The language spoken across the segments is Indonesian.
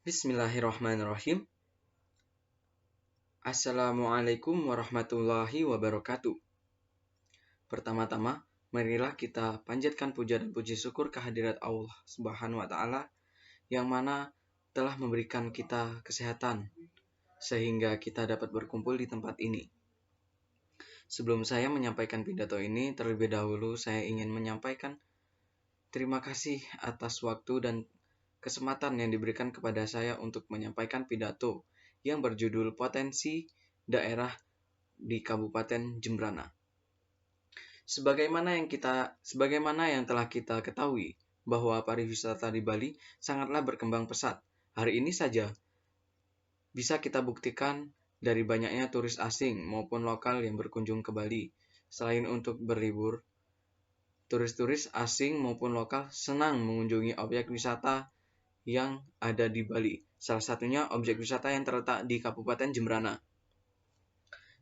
Bismillahirrahmanirrahim. Assalamualaikum warahmatullahi wabarakatuh. Pertama-tama, marilah kita panjatkan puja dan puji syukur kehadirat Allah Subhanahu wa taala yang mana telah memberikan kita kesehatan sehingga kita dapat berkumpul di tempat ini. Sebelum saya menyampaikan pidato ini, terlebih dahulu saya ingin menyampaikan terima kasih atas waktu dan kesempatan yang diberikan kepada saya untuk menyampaikan pidato yang berjudul Potensi Daerah di Kabupaten Jembrana. Sebagaimana yang telah kita ketahui bahwa pariwisata di Bali sangatlah berkembang pesat. Hari ini saja bisa kita buktikan dari banyaknya turis asing maupun lokal yang berkunjung ke Bali. Selain untuk berlibur, turis-turis asing maupun lokal senang mengunjungi objek wisata yang ada di Bali. Salah satunya objek wisata yang terletak di Kabupaten Jembrana.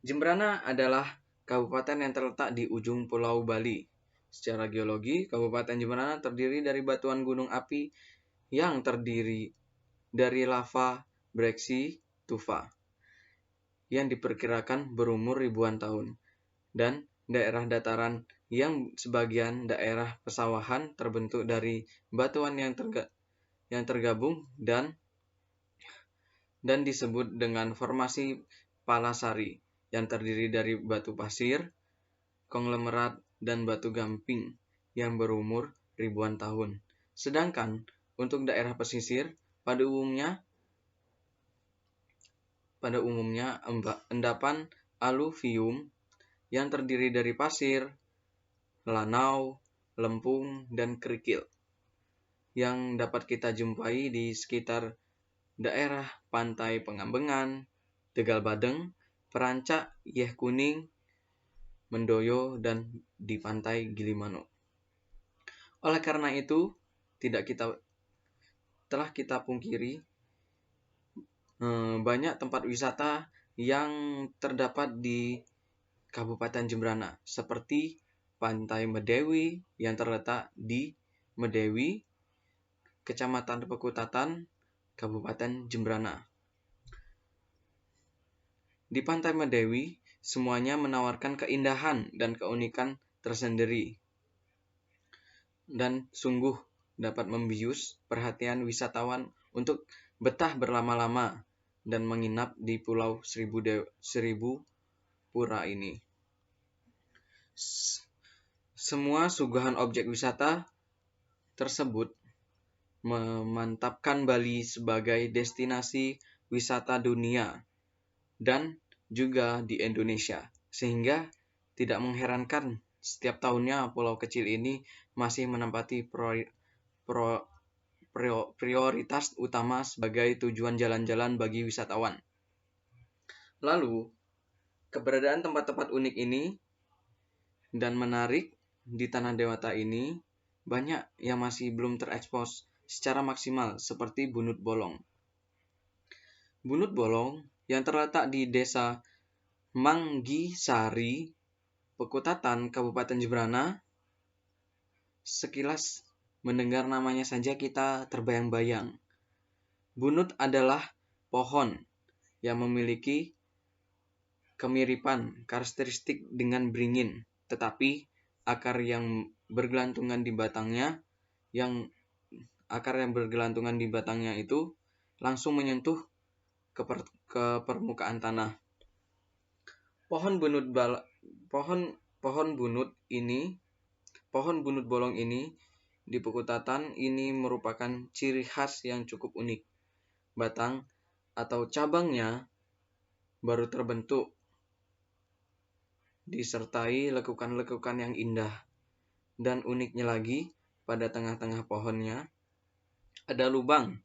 Jembrana adalah kabupaten yang terletak di ujung Pulau Bali. Secara geologi, Kabupaten Jembrana terdiri dari batuan gunung api yang terdiri dari lava breksi tufa yang diperkirakan berumur ribuan tahun dan daerah dataran yang sebagian daerah pesawahan terbentuk dari batuan yang tergabung dan disebut dengan formasi Palasari yang terdiri dari batu pasir, konglomerat, dan batu gamping yang berumur ribuan tahun. Sedangkan untuk daerah pesisir pada umumnya endapan aluvium yang terdiri dari pasir, lanau, lempung, dan kerikil yang dapat kita jumpai di sekitar daerah pantai Pengambengan, Tegal Badeng, Perancak, Yeh Kuning, Mendoyo, dan di pantai Gilimanuk. Oleh karena itu, telah kita pungkiri banyak tempat wisata yang terdapat di Kabupaten Jembrana, seperti Pantai Medewi yang terletak di Medewi, Kecamatan Pekutatan, Kabupaten Jembrana. Di Pantai Medewi, semuanya menawarkan keindahan dan keunikan tersendiri dan sungguh dapat membius perhatian wisatawan untuk betah berlama-lama dan menginap di Pulau Seribu Pura ini. Semua suguhan objek wisata tersebut memantapkan Bali sebagai destinasi wisata dunia dan juga di Indonesia, sehingga tidak mengherankan setiap tahunnya pulau kecil ini masih menempati prioritas utama sebagai tujuan jalan-jalan bagi wisatawan. Lalu, keberadaan tempat-tempat unik ini dan menarik di Tanah Dewata ini banyak yang masih belum terekspos secara maksimal seperti Bunut Bolong. Bunut Bolong yang terletak di Desa Manggisari, Pekutatan, Kabupaten Jembrana. Sekilas mendengar namanya saja kita terbayang-bayang. Bunut adalah pohon yang memiliki kemiripan karakteristik dengan beringin, tetapi akar yang bergelantungan di batangnya itu langsung menyentuh ke permukaan tanah. Pohon bunut bolong ini di Pekutatan ini merupakan ciri khas yang cukup unik. Batang atau cabangnya baru terbentuk, disertai lekukan-lekukan yang indah. Dan uniknya lagi, pada tengah-tengah pohonnya ada lubang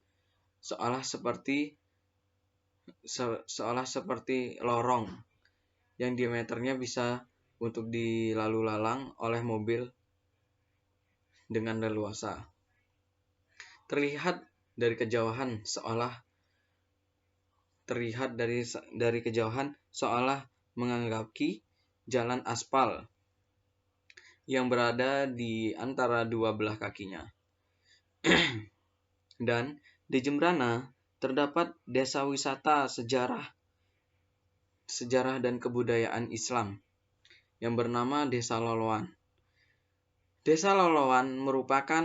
seolah seperti lorong yang diameternya bisa untuk dilalu lalang oleh mobil dengan leluasa. Terlihat dari kejauhan seolah menganggupi jalan aspal yang berada di antara dua belah kakinya. Dan di Jembrana terdapat desa wisata sejarah dan kebudayaan Islam yang bernama Desa Loloan. Desa Loloan merupakan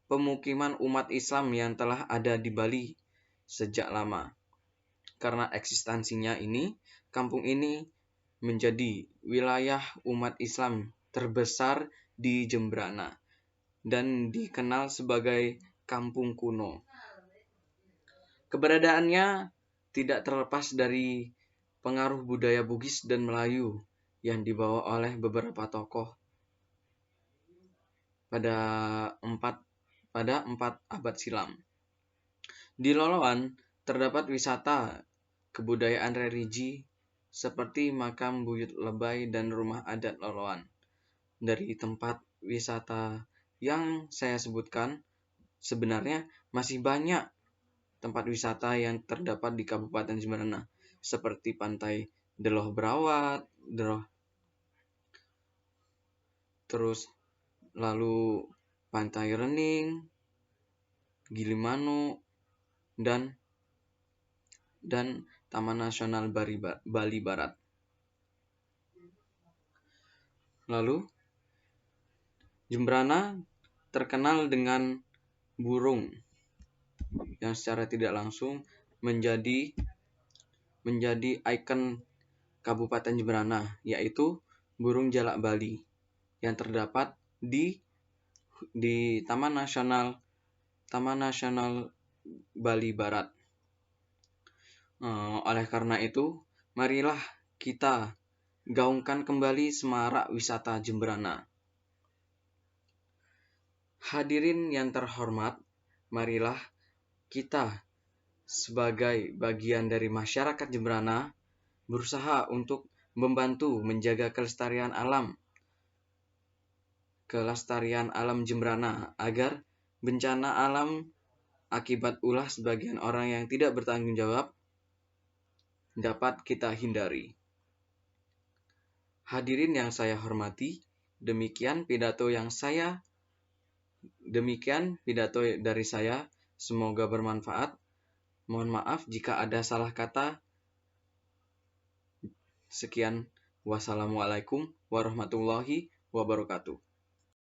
pemukiman umat Islam yang telah ada di Bali sejak lama. Karena eksistensinya ini, kampung ini menjadi wilayah umat Islam terbesar di Jembrana dan dikenal sebagai kampung kuno. Keberadaannya tidak terlepas dari pengaruh budaya Bugis dan Melayu yang dibawa oleh beberapa tokoh pada 4 abad silam. Di Loloan terdapat wisata kebudayaan religi seperti makam buyut lebay dan rumah adat Loloan. Dari tempat wisata yang saya sebutkan, sebenarnya masih banyak tempat wisata yang terdapat di Kabupaten Jembrana, seperti Pantai Deloh Berawat, terus lalu Pantai Rening, Gilimanuk, dan Taman Nasional Bali Barat. Lalu Jembrana terkenal dengan burung yang secara tidak langsung menjadi ikon Kabupaten Jembrana, yaitu burung jalak Bali yang terdapat di Taman Nasional Bali Barat. Oleh karena itu, marilah kita gaungkan kembali semarak wisata Jembrana. Hadirin yang terhormat, marilah kita sebagai bagian dari masyarakat Jembrana berusaha untuk membantu menjaga kelestarian alam Jembrana agar bencana alam akibat ulah sebagian orang yang tidak bertanggung jawab dapat kita hindari. Hadirin yang saya hormati, demikian pidato dari saya. Semoga bermanfaat. Mohon maaf jika ada salah kata. Sekian, wassalamualaikum warahmatullahi wabarakatuh.